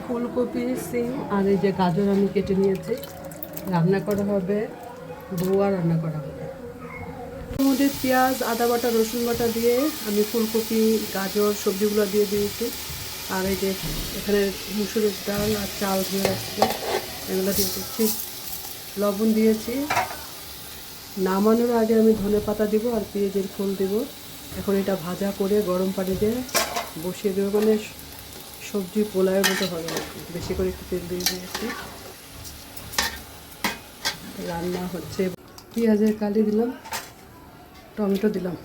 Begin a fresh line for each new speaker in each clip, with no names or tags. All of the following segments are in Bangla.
ফুলকপি, সিম আর এই যে গাজর আমি কেটে নিয়েছি। রান্না করা হবে, বউয়া রান্না করা হবে। এর মধ্যে পেঁয়াজ, আদা বাটা, রসুন বাটা দিয়ে আমি ফুলকপি, গাজর সবজিগুলো দিয়ে দিয়েছি। আর এই যে এখানে মুসুরের ডাল আর চাল ধুয়ে রাখছি, এগুলো দিয়ে দিচ্ছি। লবণ দিয়েছি। নামানোর আগে আমি ধনেপাতা দিব আর পেঁয়াজের ফুল দিব। এখন এটা ভাজা করে গরম পানি দিয়ে বসিয়ে দেবো, মানে সবজি পোলাওয়ের মতো হবে আর কি। বেশি করে একটু তেল দিয়ে দিয়েছি। রান্না হচ্ছে। পেঁয়াজের কালি দিলাম, টমেটো দিলাম।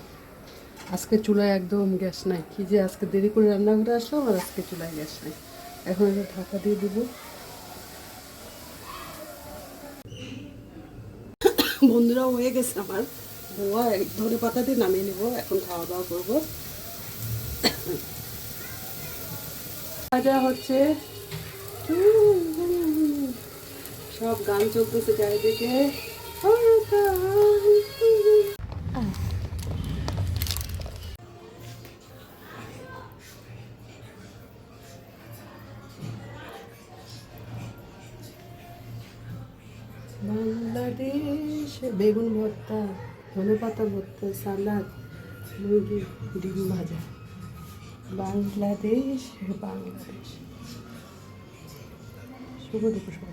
আজকে চুলায় একদম গ্যাস নাই, কি যে আজকে দেরি করে রান্না করে আসলাম আর আজকে চুলায় গ্যাস নাই। এখন এটা ঢাকা দিয়ে দিব। বন্ধুরাও হয়ে গেছে আমার, বউয়া ধনে পাতা দিয়ে নামিয়ে নেবো। এখন খাওয়া দাওয়া করবো। ভাজা হচ্ছে, সব গান চলতেছে চারিদিকে। বাংলাদেশ, বেগুন ভর্তা, ধনেপাতা ভর্তা, সালাদ, মুরগি, ডিম ভাজা। বাংলাদেশ, বাংলাদেশ। শুভ দুপুর।